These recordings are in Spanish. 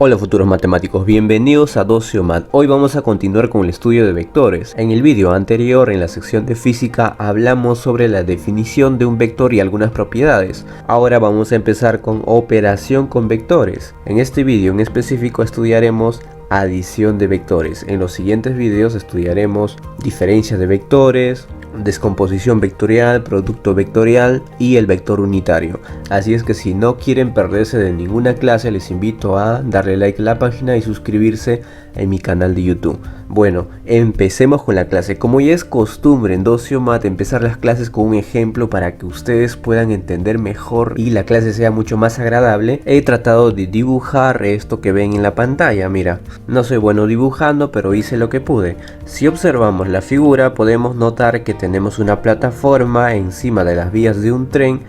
Hola futuros matemáticos, bienvenidos a Dociomat. Hoy vamos a continuar con el estudio de vectores. En el vídeo anterior, en la sección de física, hablamos sobre la definición de un vector y algunas propiedades. Ahora vamos a empezar con operación con vectores. En este vídeo en específico estudiaremos adición de vectores. En los siguientes vídeos estudiaremos diferencia de vectores, descomposición vectorial, producto vectorial y el vector unitario. Así es que si no quieren perderse de ninguna clase, les invito a darle like a la página y suscribirse en mi canal de YouTube. Bueno, empecemos con la clase. Como ya es costumbre en Dociomat, empezar las clases con un ejemplo para que ustedes puedan entender mejor y la clase sea mucho más agradable. He tratado de dibujar esto que ven en la pantalla. Mira, no soy bueno dibujando, pero hice lo que pude. Si observamos la figura, podemos notar que tenemos una plataforma encima de las vías de un tren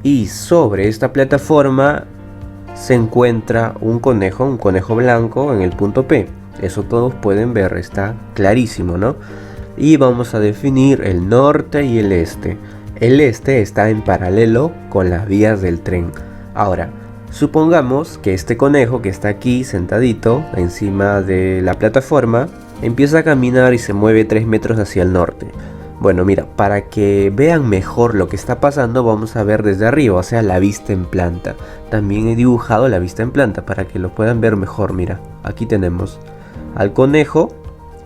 y sobre esta plataforma se encuentra un conejo blanco en el punto P. Eso todos pueden ver, está clarísimo, ¿no? Y vamos a definir el norte y el este. El este está en paralelo con las vías del tren. Ahora, supongamos que este conejo que está aquí sentadito encima de la plataforma empieza a caminar y se mueve 3 metros hacia el norte. Bueno, mira, para que vean mejor lo que está pasando, vamos a ver desde arriba, o sea, la vista en planta. También he dibujado la vista en planta para que lo puedan ver mejor. Mira, aquí tenemos al conejo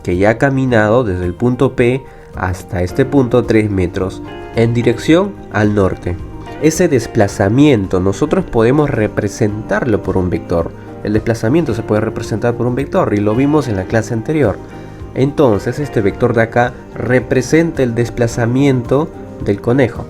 que ya ha caminado desde el punto P hasta este punto 3 metros en dirección al norte. Ese desplazamiento nosotros podemos representarlo por un vector. El desplazamiento se puede representar por un vector y lo vimos en la clase anterior. Entonces este vector de acá representa el desplazamiento del conejo.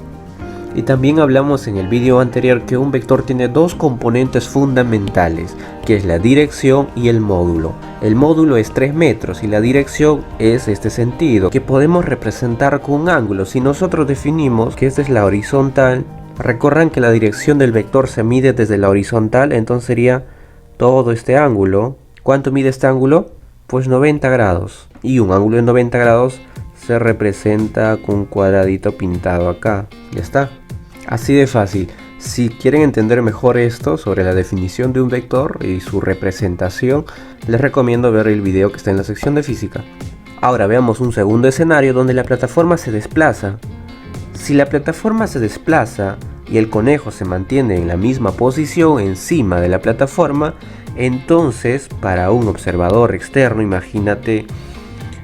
Y también hablamos en el vídeo anterior que un vector tiene dos componentes fundamentales, que es la dirección y el módulo. El módulo es 3 metros y la dirección es este sentido, que podemos representar con un ángulo. Si nosotros definimos que esta es la horizontal, recuerdan que la dirección del vector se mide desde la horizontal, entonces sería todo este ángulo. ¿Cuánto mide este ángulo? Pues 90 grados. Y un ángulo de 90 grados se representa con un cuadradito pintado acá. Ya está. Así de fácil. Si quieren entender mejor esto sobre la definición de un vector y su representación, les recomiendo ver el video que está en la sección de física. Ahora veamos un segundo escenario donde la plataforma se desplaza. Si la plataforma se desplaza y el conejo se mantiene en la misma posición encima de la plataforma, entonces para un observador externo, imagínate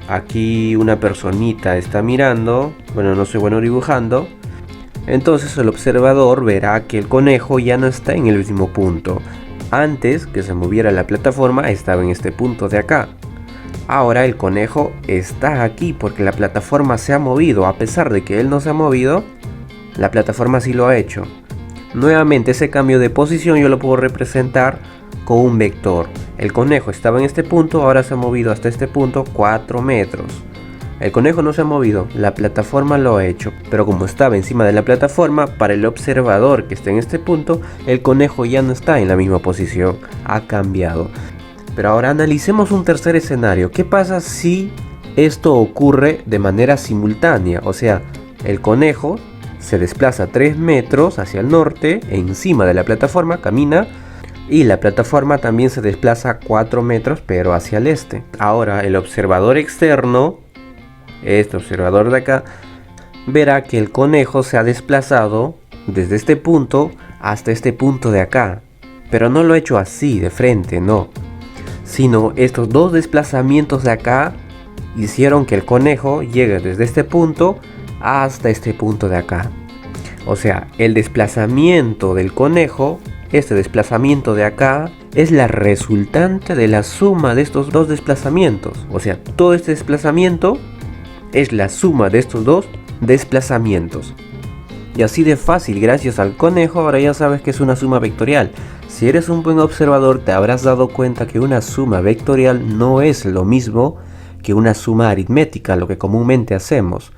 aquí una personita está mirando, bueno, no soy bueno dibujando, entonces el observador verá que el conejo ya no está en el mismo punto. Antes que se moviera la plataforma estaba en este punto de acá. Ahora el conejo está aquí porque la plataforma se ha movido. A pesar de que él no se ha movido, la plataforma sí lo ha hecho. Nuevamente ese cambio de posición yo lo puedo representar con un vector. El conejo estaba en este punto, ahora se ha movido hasta este punto 4 metros. El conejo no se ha movido, la plataforma lo ha hecho. Pero como estaba encima de la plataforma, para el observador que está en este punto, el conejo ya no está en la misma posición, ha cambiado. Pero ahora analicemos un tercer escenario. ¿Qué pasa si esto ocurre de manera simultánea? O sea, el conejo se desplaza 3 metros hacia el norte, encima de la plataforma, camina, y la plataforma también se desplaza 4 metros, pero hacia el este. Ahora el observador externo, este observador de acá, verá que el conejo se ha desplazado desde este punto hasta este punto de acá. Pero no lo ha hecho así, de frente, no. Sino estos dos desplazamientos de acá hicieron que el conejo llegue desde este punto hasta este punto de acá. O sea, el desplazamiento del conejo, este desplazamiento de acá, es la resultante de la suma de estos dos desplazamientos. O sea, todo este desplazamiento es la suma de estos dos desplazamientos. Y así de fácil, gracias al conejo, ahora ya sabes que es una suma vectorial. Si eres un buen observador, te habrás dado cuenta que una suma vectorial no es lo mismo que una suma aritmética, lo que comúnmente hacemos.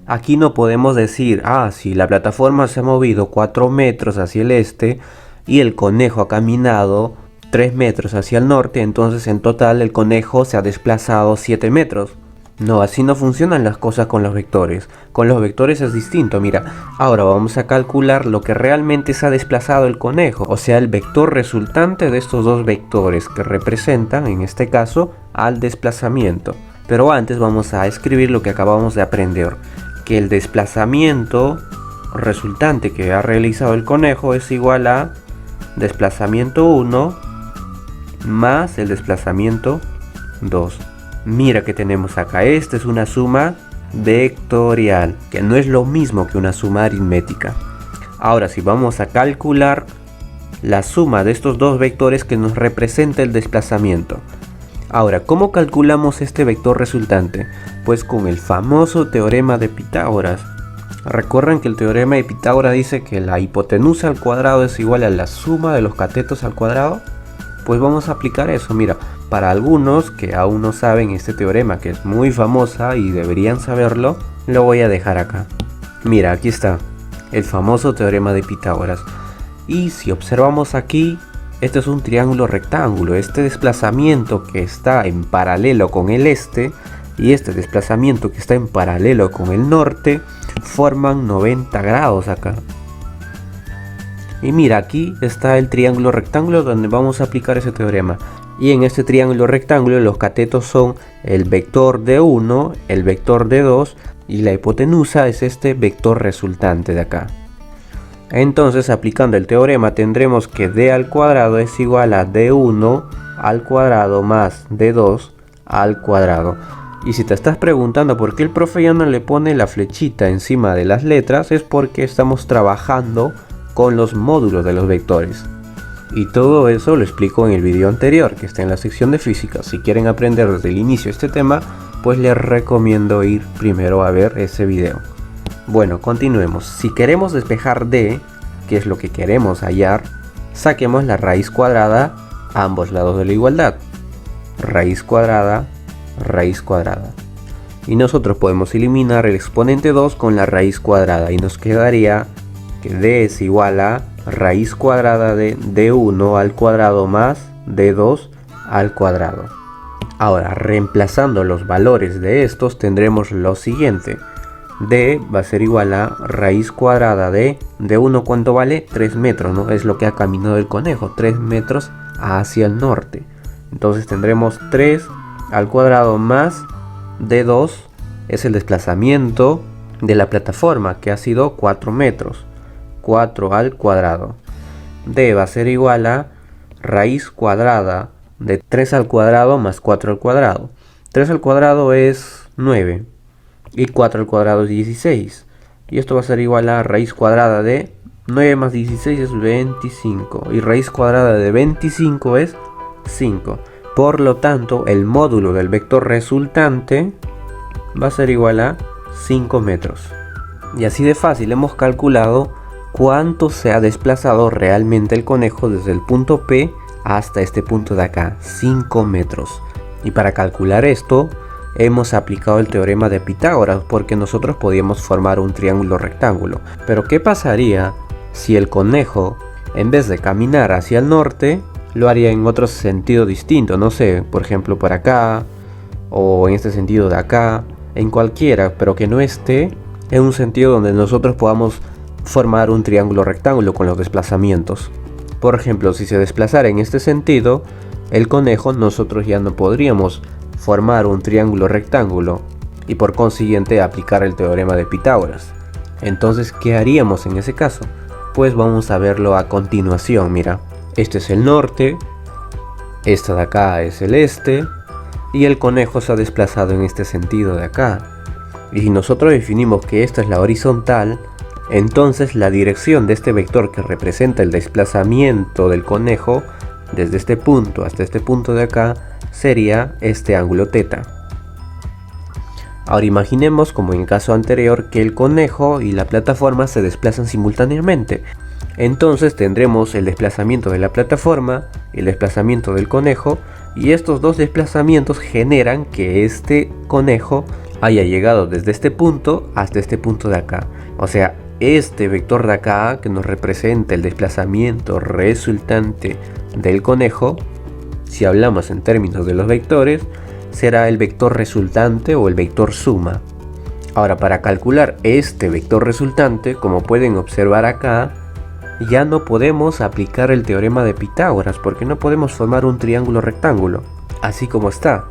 Aquí no podemos decir, si la plataforma se ha movido 4 metros hacia el este y el conejo ha caminado 3 metros hacia el norte, entonces en total el conejo se ha desplazado 7 metros. No, así no funcionan las cosas con los vectores. Con los vectores es distinto, mira. Ahora vamos a calcular lo que realmente se ha desplazado el conejo, o sea, el vector resultante de estos dos vectores que representan, en este caso, al desplazamiento. Pero antes vamos a escribir lo que acabamos de aprender, que el desplazamiento resultante que ha realizado el conejo es igual a desplazamiento 1 más el desplazamiento 2. Mira que tenemos acá, esta es una suma vectorial, que no es lo mismo que una suma aritmética. Ahora si vamos a calcular la suma de estos dos vectores que nos representa el desplazamiento. Ahora, ¿cómo calculamos este vector resultante? Pues con el famoso teorema de Pitágoras. Recuerden que el teorema de Pitágoras dice que la hipotenusa al cuadrado es igual a la suma de los catetos al cuadrado. Pues vamos a aplicar eso, mira. Para algunos que aún no saben este teorema, que es muy famosa y deberían saberlo, lo voy a dejar acá. Mira, aquí está, el famoso teorema de Pitágoras. Y si observamos aquí, este es un triángulo rectángulo. Este desplazamiento que está en paralelo con el este y este desplazamiento que está en paralelo con el norte forman 90 grados acá. Y mira, aquí está el triángulo rectángulo donde vamos a aplicar ese teorema. Y en este triángulo rectángulo los catetos son el vector de 1, el vector de 2 y la hipotenusa es este vector resultante de acá. Entonces, aplicando el teorema tendremos que d al cuadrado es igual a d1 al cuadrado más d2 al cuadrado. Y si te estás preguntando por qué el profe ya no le pone la flechita encima de las letras, es porque estamos trabajando con los módulos de los vectores. Y todo eso lo explico en el video anterior, que está en la sección de física. Si quieren aprender desde el inicio este tema, pues les recomiendo ir primero a ver ese video. Bueno, continuemos. Si queremos despejar d, que es lo que queremos hallar, saquemos la raíz cuadrada a ambos lados de la igualdad. Raíz cuadrada, raíz cuadrada. Y nosotros podemos eliminar el exponente 2 con la raíz cuadrada y nos quedaría que d es igual a raíz cuadrada de d1 al cuadrado más d2 al cuadrado. Ahora, reemplazando los valores de estos, tendremos lo siguiente. D va a ser igual a raíz cuadrada de d1, ¿cuánto vale? 3 metros, ¿no? Es lo que ha caminado el conejo, 3 metros hacia el norte. Entonces tendremos 3 al cuadrado más d2, es el desplazamiento de la plataforma, que ha sido 4 metros. 4 al cuadrado. D va a ser igual a raíz cuadrada de 3 al cuadrado más 4 al cuadrado. 3 al cuadrado es 9 y 4 al cuadrado es 16. Y esto va a ser igual a raíz cuadrada de 9 más 16 es 25. Y raíz cuadrada de 25 es 5. Por lo tanto, el módulo del vector resultante va a ser igual a 5 metros. Y así de fácil hemos calculado cuánto se ha desplazado realmente el conejo desde el punto P hasta este punto de acá, 5 metros. Y para calcular esto, hemos aplicado el teorema de Pitágoras, porque nosotros podíamos formar un triángulo rectángulo. Pero ¿qué pasaría si el conejo, en vez de caminar hacia el norte, lo haría en otro sentido distinto? No sé, por ejemplo por acá, o en este sentido de acá, en cualquiera, pero que no esté en un sentido donde nosotros podamos formar un triángulo rectángulo con los desplazamientos. Por ejemplo, si se desplazara en este sentido, el conejo, nosotros ya no podríamos formar un triángulo rectángulo y por consiguiente aplicar el teorema de Pitágoras. Entonces, ¿qué haríamos en ese caso? Pues vamos a verlo a continuación. Mira, este es el norte, esta de acá es el este y el conejo se ha desplazado en este sentido de acá. Y si nosotros definimos que esta es la horizontal, entonces la dirección de este vector que representa el desplazamiento del conejo desde este punto hasta este punto de acá sería este ángulo θ. Ahora imaginemos, como en el caso anterior, que el conejo y la plataforma se desplazan simultáneamente. Entonces tendremos el desplazamiento de la plataforma y el desplazamiento del conejo, y estos dos desplazamientos generan que este conejo haya llegado desde este punto hasta este punto de acá. O sea, este vector de acá que nos representa el desplazamiento resultante del conejo, si hablamos en términos de los vectores, será el vector resultante o el vector suma. Ahora, para calcular este vector resultante, como pueden observar acá, ya no podemos aplicar el teorema de Pitágoras porque no podemos formar un triángulo rectángulo, así como está.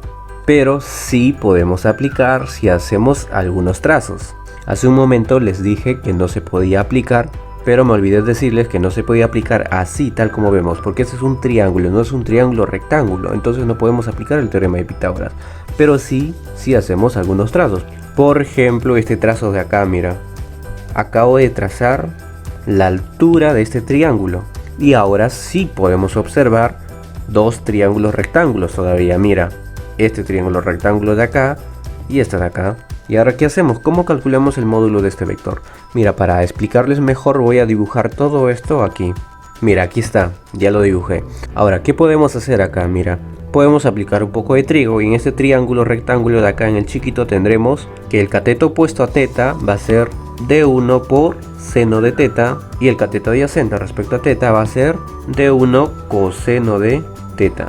Pero sí podemos aplicar si hacemos algunos trazos. Hace un momento les dije que no se podía aplicar, pero me olvidé decirles que no se podía aplicar así tal como vemos, porque este es un triángulo, no es un triángulo rectángulo, entonces no podemos aplicar el teorema de Pitágoras. Pero sí hacemos algunos trazos. Por ejemplo, este trazo de acá, mira. Acabo de trazar la altura de este triángulo. Y ahora sí podemos observar dos triángulos rectángulos todavía, mira. Este triángulo rectángulo de acá y este de acá. Y ahora, ¿qué hacemos? ¿Cómo calculamos el módulo de este vector? Mira, para explicarles mejor voy a dibujar todo esto aquí. Mira, aquí está, ya lo dibujé. Ahora, ¿qué podemos hacer acá? Mira, podemos aplicar un poco de trigo y en este triángulo rectángulo de acá en el chiquito tendremos que el cateto opuesto a teta va a ser D1 por seno de teta y el cateto adyacente respecto a teta va a ser D1 coseno de teta.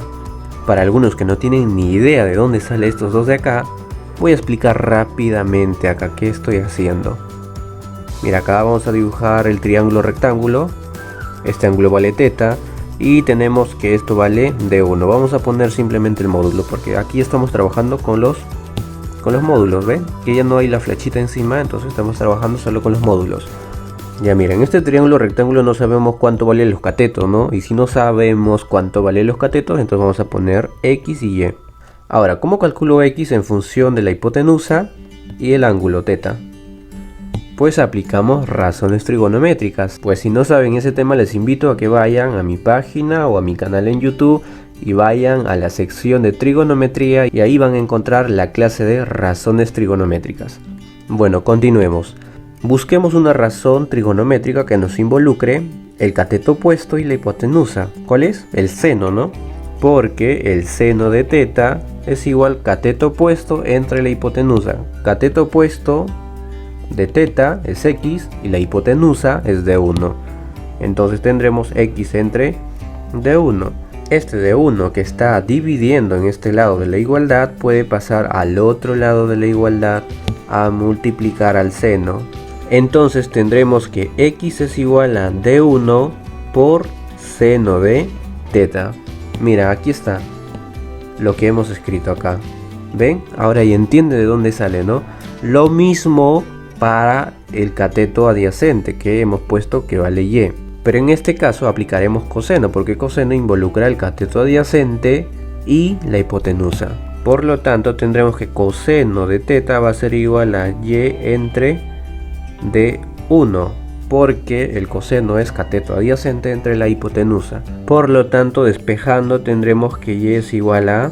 Para algunos que no tienen ni idea de dónde salen estos dos de acá, voy a explicar rápidamente acá qué estoy haciendo. Mira, acá vamos a dibujar el triángulo rectángulo. Este ángulo vale teta y tenemos que esto vale D1. Vamos a poner simplemente el módulo porque aquí estamos trabajando con los módulos, ¿ven? Que ya no hay la flechita encima, entonces estamos trabajando solo con los módulos. Ya miren, en este triángulo rectángulo no sabemos cuánto valen los catetos, ¿no? Y si no sabemos cuánto valen los catetos, entonces vamos a poner X y Y. Ahora, ¿cómo calculo X en función de la hipotenusa y el ángulo teta? Pues aplicamos razones trigonométricas. Pues si no saben ese tema, les invito a que vayan a mi página o a mi canal en YouTube y vayan a la sección de trigonometría y ahí van a encontrar la clase de razones trigonométricas. Bueno, continuemos. Busquemos una razón trigonométrica que nos involucre el cateto opuesto y la hipotenusa. ¿Cuál es? El seno, ¿no? Porque el seno de teta es igual cateto opuesto entre la hipotenusa. Cateto opuesto de teta es X y la hipotenusa es D1. Entonces tendremos X entre D1. Este D1 que está dividiendo en este lado de la igualdad puede pasar al otro lado de la igualdad a multiplicar al seno. Entonces tendremos que X es igual a D1 por seno de teta. Mira, aquí está lo que hemos escrito acá. ¿Ven? Ahora ya entiende de dónde sale, ¿no? Lo mismo para el cateto adyacente que hemos puesto que vale Y. Pero en este caso aplicaremos coseno porque coseno involucra el cateto adyacente y la hipotenusa. Por lo tanto tendremos que coseno de teta va a ser igual a Y entre D1 porque el coseno es cateto adyacente entre la hipotenusa. Por lo tanto, despejando tendremos que Y es igual a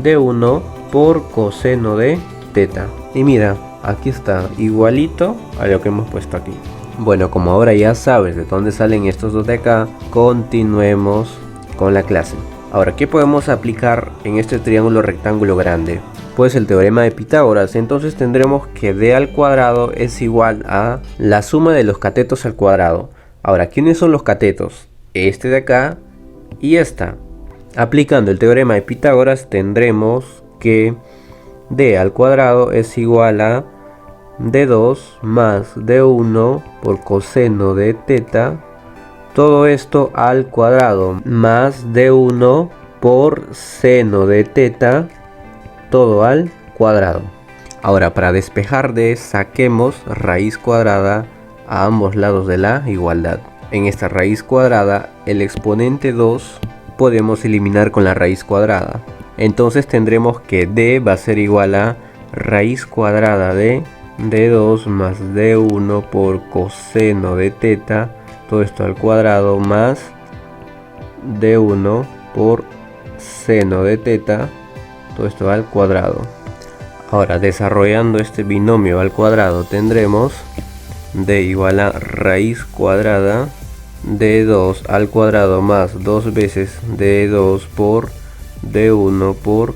D1 por coseno de teta. Y mira, aquí está, igualito a lo que hemos puesto aquí. Bueno, como ahora ya sabes de dónde salen estos dos de acá, continuemos con la clase. Ahora, ¿qué podemos aplicar en este triángulo rectángulo grande? Pues el teorema de Pitágoras. Entonces tendremos que D al cuadrado es igual a la suma de los catetos al cuadrado. Ahora, ¿quiénes son los catetos? Este de acá y esta. Aplicando el teorema de Pitágoras tendremos que D al cuadrado es igual a D2 más D1 por coseno de teta. Todo esto al cuadrado más D1 por seno de teta. Todo al cuadrado. Ahora, para despejar D saquemos raíz cuadrada a ambos lados de la igualdad. En esta raíz cuadrada el exponente 2 podemos eliminar con la raíz cuadrada. Entonces tendremos que D va a ser igual a raíz cuadrada de D2 más D1 por coseno de teta. Todo esto al cuadrado más D1 por seno de teta. Todo esto al cuadrado. Ahora, desarrollando este binomio al cuadrado tendremos D igual a raíz cuadrada de 2 al cuadrado más 2 veces D2 por D1 por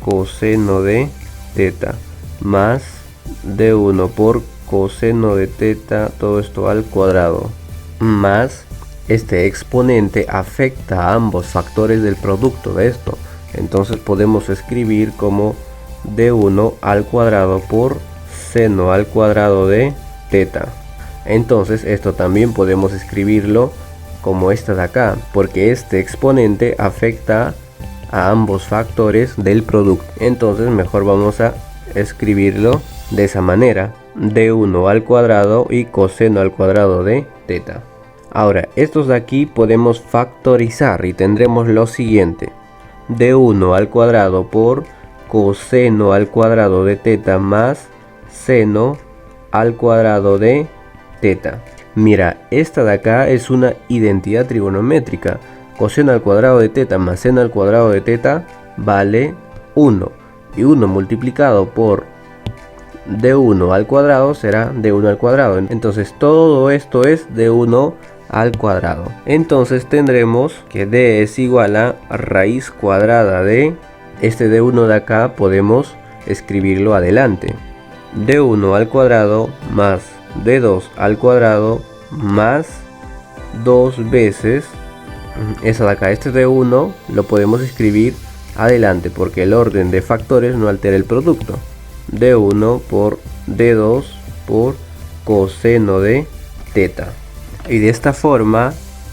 coseno de teta más D1 por coseno de teta, todo esto al cuadrado, más este exponente afecta a ambos factores del producto de esto. Entonces podemos escribir como d1 al cuadrado por seno al cuadrado de teta. Entonces esto también podemos escribirlo como esta de acá, porque este exponente afecta a ambos factores del producto. Entonces mejor vamos a escribirlo de esa manera, d1 al cuadrado y coseno al cuadrado de teta. Ahora estos de aquí podemos factorizar y tendremos lo siguiente: d1 al cuadrado por coseno al cuadrado de teta más seno al cuadrado de teta. Mira, esta de acá es una identidad trigonométrica. Coseno al cuadrado de teta más seno al cuadrado de teta vale 1. Y 1 multiplicado por d1 al cuadrado será d1 al cuadrado. Entonces todo esto es d1 al cuadrado. Entonces tendremos que d es igual a raíz cuadrada de este d1 de acá. Podemos escribirlo adelante: d1 al cuadrado más d2 al cuadrado más 2 veces esa de acá. Este d1 lo podemos escribir adelante porque el orden de factores no altera el producto. d1 por d2 por coseno de teta. Y de esta forma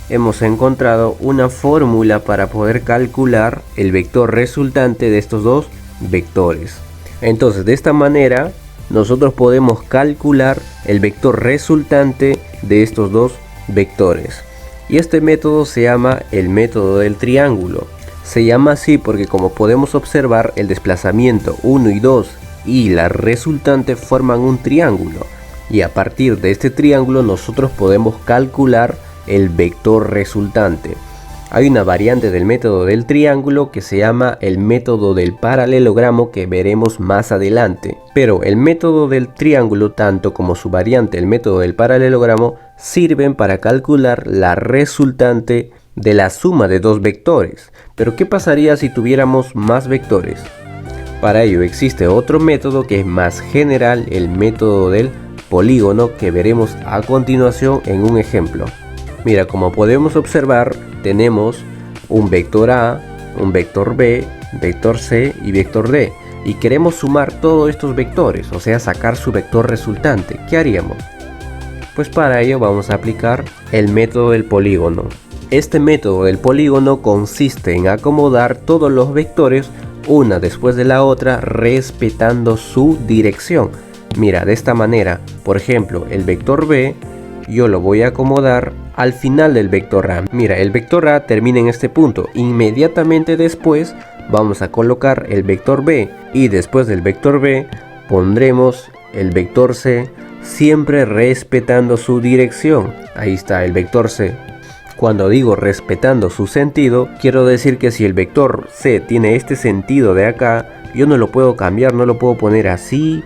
hemos encontrado una fórmula para poder calcular el vector resultante de estos dos vectores. Entonces de esta manera nosotros podemos calcular el vector resultante de estos dos vectores. Y este método se llama el método del triángulo. Se llama así porque, como podemos observar, el desplazamiento 1 y 2 y la resultante forman un triángulo. Y a partir de este triángulo nosotros podemos calcular el vector resultante. Hay una variante del método del triángulo que se llama el método del paralelogramo, que veremos más adelante. Pero el método del triángulo, tanto como su variante el método del paralelogramo, sirven para calcular la resultante de la suma de dos vectores. Pero ¿qué pasaría si tuviéramos más vectores? Para ello existe otro método que es más general, el método del polígono, que veremos a continuación en un ejemplo. Mira, como podemos observar, tenemos un vector A, un vector B, vector C y vector D. Y queremos sumar todos estos vectores, o sea, sacar su vector resultante. ¿Qué haríamos? Pues para ello vamos a aplicar el método del polígono. Este método del polígono consiste en acomodar todos los vectores una después de la otra, respetando su dirección. Mira, de esta manera, por ejemplo, el vector B yo lo voy a acomodar al final del vector A. Mira, el vector A termina en este punto. Inmediatamente después vamos a colocar el vector B, y después del vector B pondremos el vector C, siempre respetando su dirección. Ahí está el vector C. Cuando digo respetando su sentido, quiero decir que si el vector C tiene este sentido de acá, yo no lo puedo cambiar, no lo puedo poner así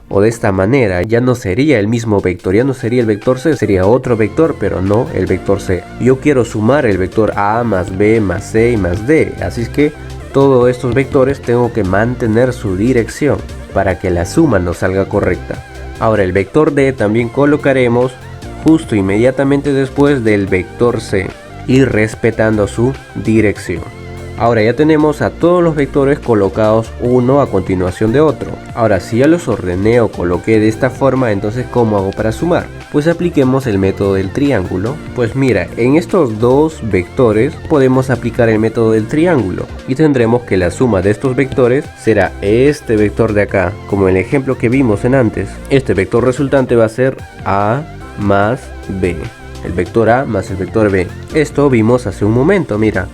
o de esta manera. Ya no sería el mismo vector, ya no sería el vector C, sería otro vector, pero no el vector C. Yo quiero sumar el vector A más B más C y más D, así es que todos estos vectores tengo que mantener su dirección para que la suma nos salga correcta. Ahora el vector D también colocaremos justo inmediatamente después del vector C y respetando su dirección. Ahora ya tenemos a todos los vectores colocados uno a continuación de otro. Ahora, si ya los ordené o coloqué de esta forma, entonces ¿cómo hago para sumar? Pues apliquemos el método del triángulo. Pues mira, en estos dos vectores podemos aplicar el método del triángulo y tendremos que la suma de estos vectores será este vector de acá, como en el ejemplo que vimos en antes. Este vector resultante va a ser A más B, el vector A más el vector B. Esto vimos hace un momento, mira.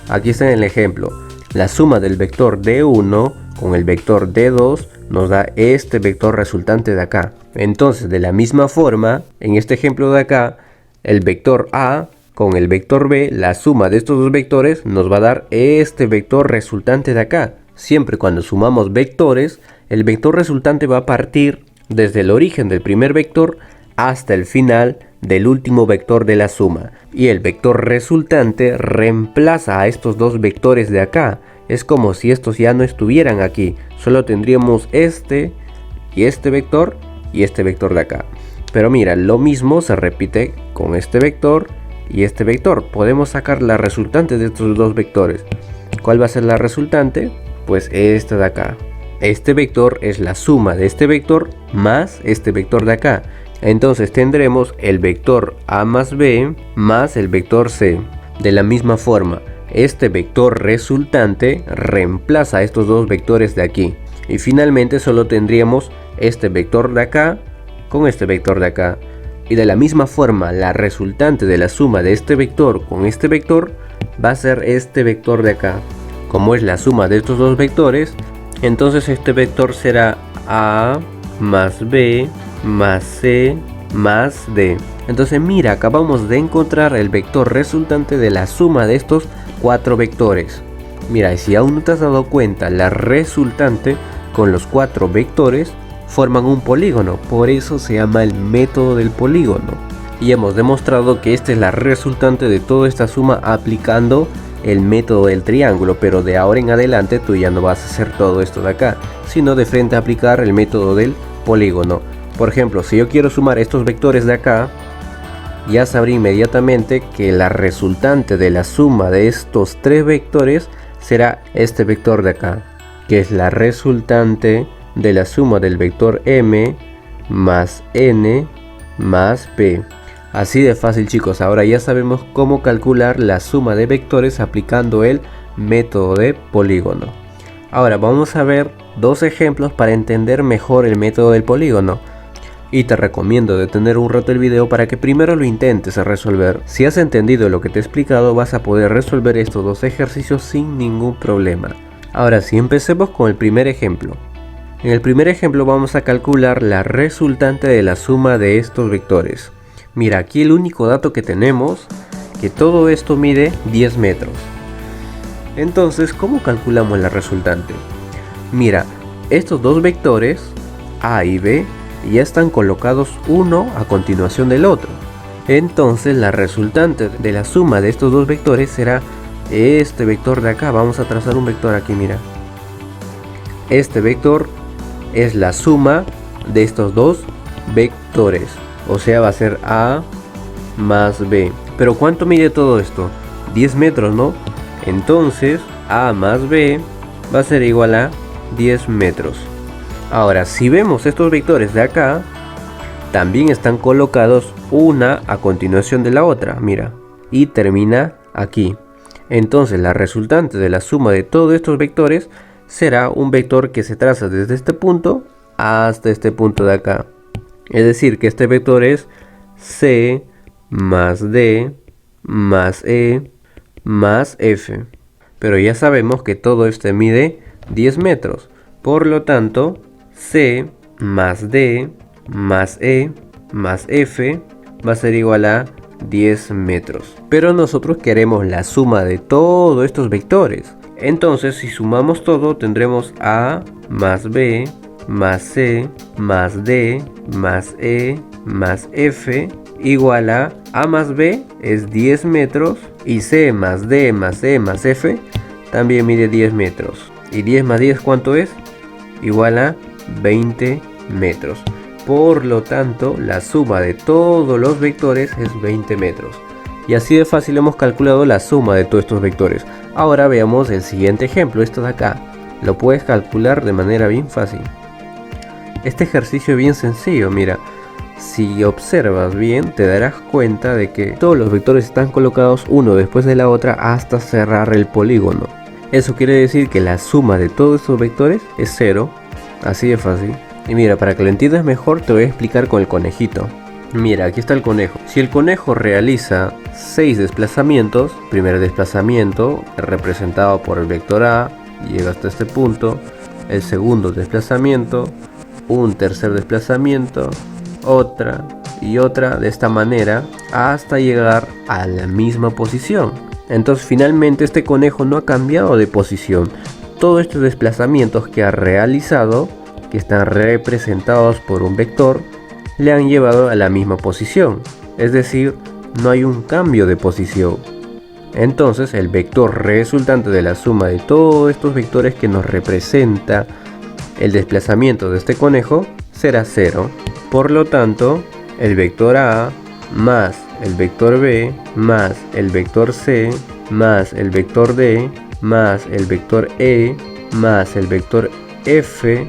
Aquí está en el ejemplo. La suma del vector D1 con el vector D2 nos da este vector resultante de acá. Entonces, de la misma forma, en este ejemplo de acá, el vector A con el vector B, la suma de estos dos vectores nos va a dar este vector resultante de acá. Siempre cuando sumamos vectores, el vector resultante va a partir desde el origen del primer vector hasta el final del último vector de la suma, y el vector resultante reemplaza a estos dos vectores de acá. Es como si estos ya no estuvieran aquí, solo tendríamos este y este vector de acá. Pero mira, lo mismo se repite con este vector y este vector. Podemos sacar la resultante de estos dos vectores. ¿Cuál va a ser la resultante? Pues esta de acá. Este vector es la suma de este vector más este vector de acá. Entonces tendremos el vector a más b más el vector c. De la misma forma, este vector resultante reemplaza estos dos vectores de aquí. Y finalmente solo tendríamos este vector de acá con este vector de acá. Y de la misma forma, la resultante de la suma de este vector con este vector va a ser este vector de acá. Como es la suma de estos dos vectores, entonces este vector será a más b más c más d. Entonces mira, acabamos de encontrar el vector resultante de la suma de estos cuatro vectores. Mira, y si aún no te has dado cuenta, la resultante con los cuatro vectores forman un polígono, por eso se llama el método del polígono. Y hemos demostrado que esta es la resultante de toda esta suma aplicando el método del triángulo, pero de ahora en adelante tú ya no vas a hacer todo esto de acá, sino de frente a aplicar el método del polígono. Por ejemplo, si yo quiero sumar estos vectores de acá, ya sabré inmediatamente que la resultante de la suma de estos tres vectores será este vector de acá, que es la resultante de la suma del vector m más n más p. Así de fácil, chicos. Ahora ya sabemos cómo calcular la suma de vectores aplicando el método de polígono. Ahora vamos a ver dos ejemplos para entender mejor el método del polígono. Y te recomiendo detener un rato el video para que primero lo intentes resolver. Si has entendido lo que te he explicado, vas a poder resolver estos dos ejercicios sin ningún problema. Ahora sí, empecemos con el primer ejemplo. En el primer ejemplo vamos a calcular la resultante de la suma de estos vectores. Mira, aquí el único dato que tenemos, que todo esto mide 10 metros. Entonces, ¿cómo calculamos la resultante? Mira, estos dos vectores, A y B, ya están colocados uno a continuación del otro. Entonces, la resultante de la suma de estos dos vectores será este vector de acá. Vamos a trazar un vector aquí, mira. Este vector es la suma de estos dos vectores. O sea, va a ser A más B. Pero ¿cuánto mide todo esto? 10 metros, ¿no? Entonces, A más B va a ser igual a 10 metros. Ahora, si vemos estos vectores de acá, también están colocados una a continuación de la otra, mira. Y termina aquí. Entonces, la resultante de la suma de todos estos vectores será un vector que se traza desde este punto hasta este punto de acá. Es decir, que este vector es C más D más E más F. Pero ya sabemos que todo esto mide 10 metros. Por lo tanto, C más D más E más F va a ser igual a 10 metros. Pero nosotros queremos la suma de todos estos vectores. Entonces, si sumamos todo, tendremos A más B más C más D más E más F igual a más B es 10 metros y C más D más E más F también mide 10 metros. ¿Y 10 más 10 cuánto es? Igual a 20 metros. Por lo tanto, la suma de todos los vectores es 20 metros. Y así de fácil hemos calculado la suma de todos estos vectores. Ahora veamos el siguiente ejemplo, esto de acá. Lo puedes calcular de manera bien fácil. Este ejercicio es bien sencillo, mira. Si observas bien, te darás cuenta de que todos los vectores están colocados uno después de la otra hasta cerrar el polígono. Eso quiere decir que la suma de todos estos vectores es 0. Así de fácil. Y mira, para que lo entiendas mejor te voy a explicar con el conejito. Mira, aquí está el conejo. Si el conejo realiza 6 desplazamientos, primer desplazamiento representado por el vector A, llega hasta este punto. El segundo desplazamiento, un tercer desplazamiento, otra y otra de esta manera hasta llegar a la misma posición. Entonces finalmente este conejo no ha cambiado de posición. Todos estos desplazamientos que ha realizado, que están representados por un vector, le han llevado a la misma posición. Es decir, no hay un cambio de posición. Entonces el vector resultante de la suma de todos estos vectores que nos representa el desplazamiento de este conejo será 0. Por lo tanto, el vector A más el vector B más el vector C más el vector D más el vector E más el vector f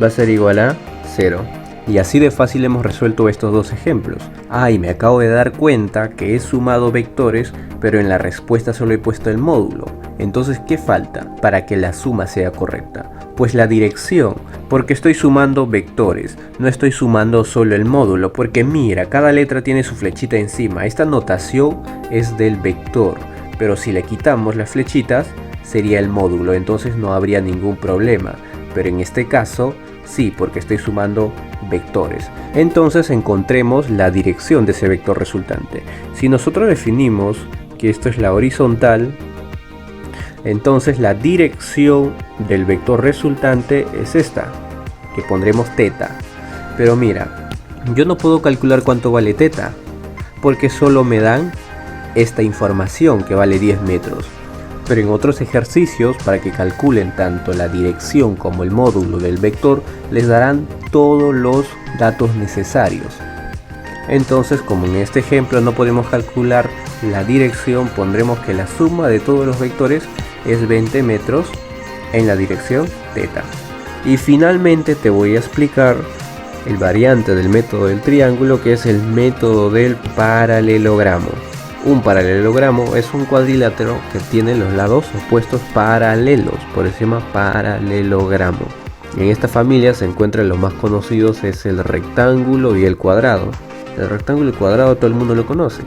va a ser igual a 0. Y así de fácil hemos resuelto estos dos ejemplos. Y me acabo de dar cuenta que he sumado vectores, pero en la respuesta solo he puesto el módulo. Entonces, ¿qué falta para que la suma sea correcta? Pues la dirección, porque estoy sumando vectores, no estoy sumando solo el módulo, porque mira, cada letra tiene su flechita encima. Esta notación es del vector, pero si le quitamos las flechitas, sería el módulo, entonces no habría ningún problema. Pero en este caso, sí, porque estoy sumando vectores. Entonces encontremos la dirección de ese vector resultante. Si nosotros definimos que esto es la horizontal, entonces la dirección del vector resultante es esta, que pondremos θ. Pero mira, yo no puedo calcular cuánto vale θ, porque solo me dan esta información que vale 10 metros. Pero en otros ejercicios, para que calculen tanto la dirección como el módulo del vector, les darán todos los datos necesarios. Entonces, como en este ejemplo no podemos calcular la dirección, pondremos que la suma de todos los vectores es 20 metros en la dirección θ. Y finalmente te voy a explicar el variante del método del triángulo, que es el método del paralelogramo. Un paralelogramo es un cuadrilátero que tiene los lados opuestos paralelos, por eso se llama paralelogramo. En esta familia se encuentran los más conocidos, es el rectángulo y el cuadrado. El rectángulo y el cuadrado todo el mundo lo conoce,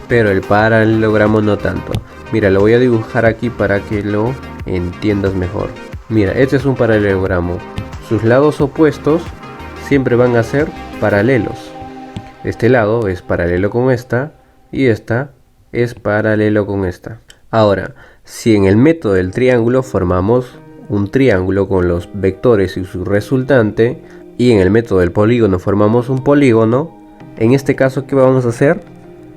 pero el paralelogramo no tanto. Mira, lo voy a dibujar aquí para que lo entiendas mejor. Mira, este es un paralelogramo. Sus lados opuestos siempre van a ser paralelos. Este lado es paralelo con esta y esta es paralelo con esta. Ahora, si en el método del triángulo formamos un triángulo con los vectores y su resultante, y en el método del polígono formamos un polígono, en este caso, ¿qué vamos a hacer?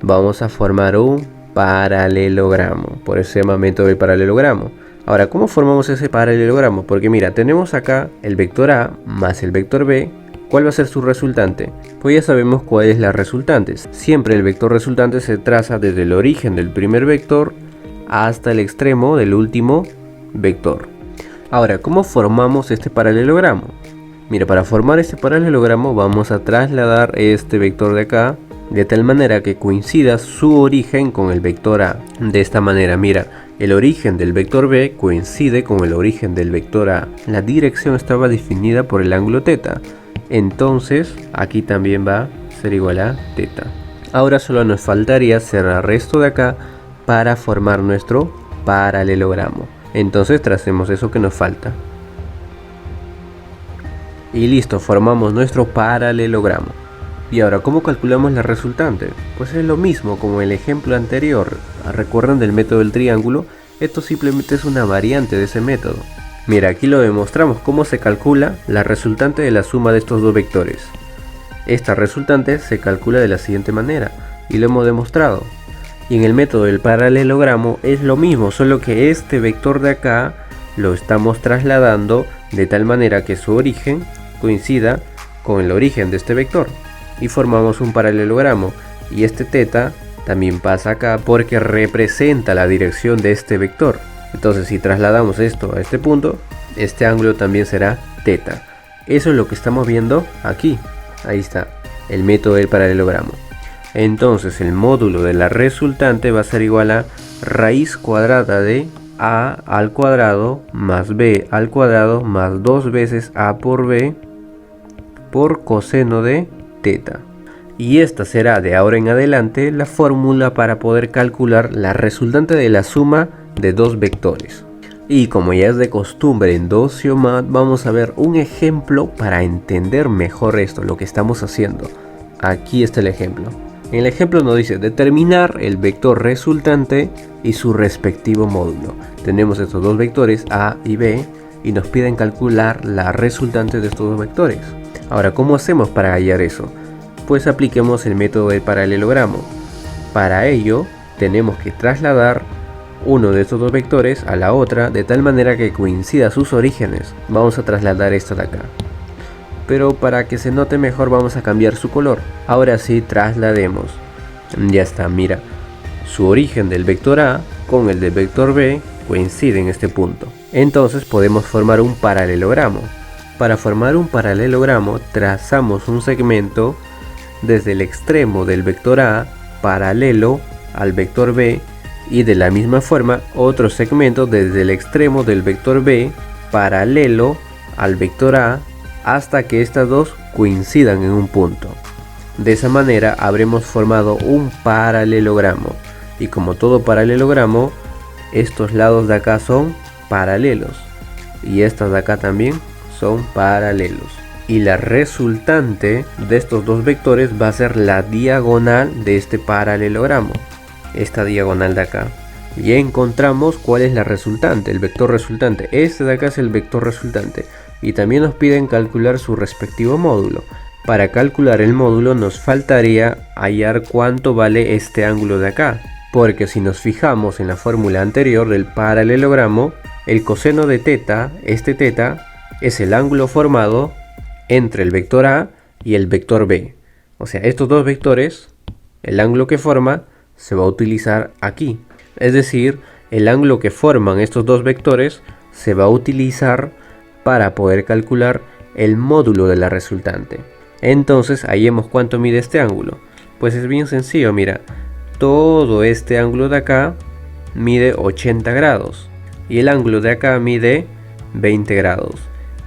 Vamos a formar un paralelogramo, por eso se llama método del paralelogramo. Ahora, ¿cómo formamos ese paralelogramo? Porque mira, tenemos acá el vector A más el vector B. ¿Cuál va a ser su resultante? Pues ya sabemos cuál es la resultante. Siempre el vector resultante se traza desde el origen del primer vector hasta el extremo del último vector. Ahora, ¿cómo formamos este paralelogramo? Mira, para formar este paralelogramo vamos a trasladar este vector de acá de tal manera que coincida su origen con el vector A. De esta manera, mira, el origen del vector B coincide con el origen del vector A. La dirección estaba definida por el ángulo θ. Entonces, aquí también va a ser igual a θ. Ahora solo nos faltaría cerrar esto de acá para formar nuestro paralelogramo. Entonces tracemos eso que nos falta. Y listo, formamos nuestro paralelogramo. Y ahora, ¿cómo calculamos la resultante? Pues es lo mismo como el ejemplo anterior. ¿Recuerdan del método del triángulo? Esto simplemente es una variante de ese método. Mira, aquí lo demostramos cómo se calcula la resultante de la suma de estos dos vectores. Esta resultante se calcula de la siguiente manera, y lo hemos demostrado. Y en el método del paralelogramo es lo mismo, solo que este vector de acá lo estamos trasladando de tal manera que su origen coincida con el origen de este vector. Y formamos un paralelogramo, y este θ también pasa acá porque representa la dirección de este vector. Entonces, si trasladamos esto a este punto, este ángulo también será θ. Eso es lo que estamos viendo aquí. Ahí está, el método del paralelogramo. Entonces, el módulo de la resultante va a ser igual a raíz cuadrada de a al cuadrado más b al cuadrado más 2 veces a por b por coseno de θ. Y esta será de ahora en adelante la fórmula para poder calcular la resultante de la suma de dos vectores. Y como ya es de costumbre en Dociomat, vamos a ver un ejemplo para entender mejor esto, lo que estamos haciendo. Aquí está el ejemplo. En el ejemplo nos dice determinar el vector resultante y su respectivo módulo. Tenemos estos dos vectores A y B y nos piden calcular la resultante de estos dos vectores. Ahora, ¿cómo hacemos para hallar eso? Pues apliquemos el método del paralelogramo. Para ello, tenemos que trasladar uno de estos dos vectores a la otra de tal manera que coincida sus orígenes. Vamos a trasladar esta de acá. Pero para que se note mejor vamos a cambiar su color. Ahora sí, traslademos. Ya está, mira. Su origen del vector A con el del vector B coincide en este punto. Entonces podemos formar un paralelogramo. Para formar un paralelogramo trazamos un segmento desde el extremo del vector A paralelo al vector B y de la misma forma otro segmento desde el extremo del vector B paralelo al vector A hasta que estas dos coincidan en un punto. De esa manera habremos formado un paralelogramo, y como todo paralelogramo, estos lados de acá son paralelos y estas de acá también son paralelos, y la resultante de estos dos vectores va a ser la diagonal de este paralelogramo, esta diagonal de acá. Y encontramos cuál es la resultante, el vector resultante. Este de acá es el vector resultante. Y también nos piden calcular su respectivo módulo. Para calcular el módulo nos faltaría hallar cuánto vale este ángulo de acá. Porque si nos fijamos en la fórmula anterior del paralelogramo, el coseno de teta, este teta, es el ángulo formado entre el vector A y el vector B. O sea, estos dos vectores, el ángulo que forma, se va a utilizar aquí. Es decir, el ángulo que forman estos dos vectores se va a utilizar para poder calcular el módulo de la resultante. Entonces, hallemos cuánto mide este ángulo. Pues es bien sencillo, mira. Todo este ángulo de acá mide 80 grados. Y el ángulo de acá mide 20 grados.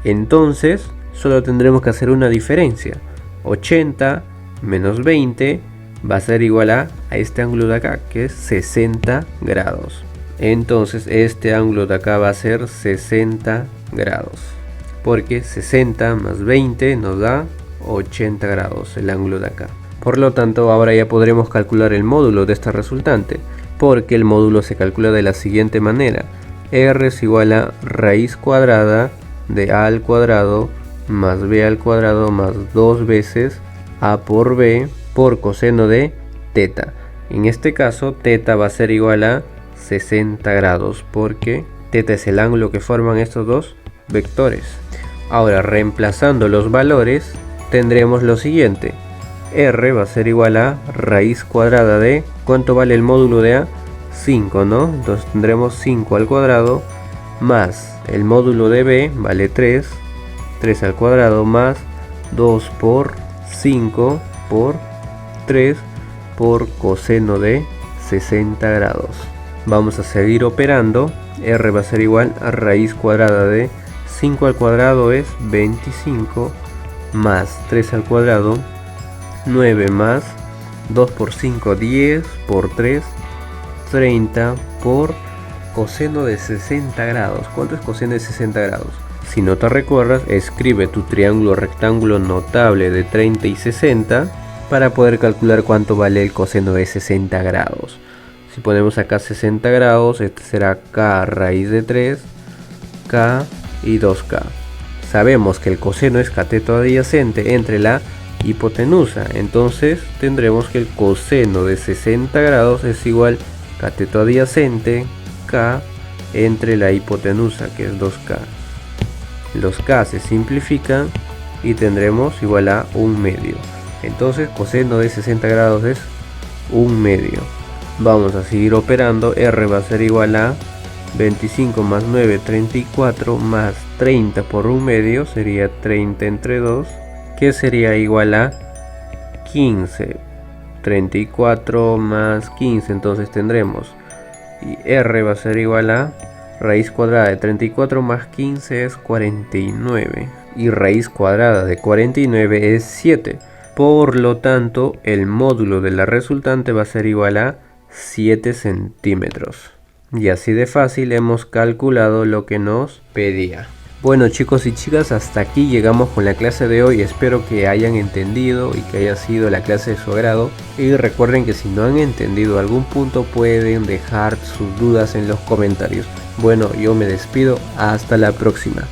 Entonces, solo tendremos que hacer una diferencia. 80 menos 20 va a ser igual a este ángulo de acá, que es 60 grados. Entonces este ángulo de acá va a ser 60 grados, porque 60 más 20 nos da 80 grados el ángulo de acá. Por lo tanto, ahora ya podremos calcular el módulo de esta resultante, porque el módulo se calcula de la siguiente manera. R es igual a raíz cuadrada de a al cuadrado más b al cuadrado más 2 veces a por b por coseno de teta. En este caso, teta va a ser igual a 60 grados, porque teta es el ángulo que forman estos dos vectores. Ahora, reemplazando los valores, tendremos lo siguiente. R va a ser igual a raíz cuadrada de, ¿cuánto vale el módulo de A? 5, ¿no? Entonces tendremos 5 al cuadrado más el módulo de B, vale 3 al cuadrado más 2 por 5 por 3 por coseno de 60 grados. Vamos a seguir operando. R va a ser igual a raíz cuadrada de 5 al cuadrado es 25 más 3 al cuadrado 9 más 2 por 5 10 por 3 30 por coseno de 60 grados. ¿Cuánto es coseno de 60 grados? Si no te recuerdas, escribe tu triángulo rectángulo notable de 30 y 60 para poder calcular cuánto vale el coseno de 60 grados. Si ponemos acá 60 grados, este será k raíz de 3, k y 2k. Sabemos que el coseno es cateto adyacente entre la hipotenusa, entonces tendremos que el coseno de 60 grados es igual cateto adyacente k entre la hipotenusa, que es 2k. Los k se simplifican y tendremos igual a 1/2. Entonces coseno de 60 grados es 1/2. Vamos a seguir operando. R va a ser igual a 25 más 9, 34 más 30 por 1/2 sería 30 entre 2, que sería igual a 15. 34 más 15, entonces tendremos, y R va a ser igual a raíz cuadrada de 34 más 15 es 49, y raíz cuadrada de 49 es 7. Por lo tanto, el módulo de la resultante va a ser igual a 7 centímetros. Y así de fácil hemos calculado lo que nos pedía. Bueno, chicos y chicas, hasta aquí llegamos con la clase de hoy. Espero que hayan entendido y que haya sido la clase de su agrado. Y recuerden que si no han entendido algún punto pueden dejar sus dudas en los comentarios. Bueno, yo me despido. Hasta la próxima.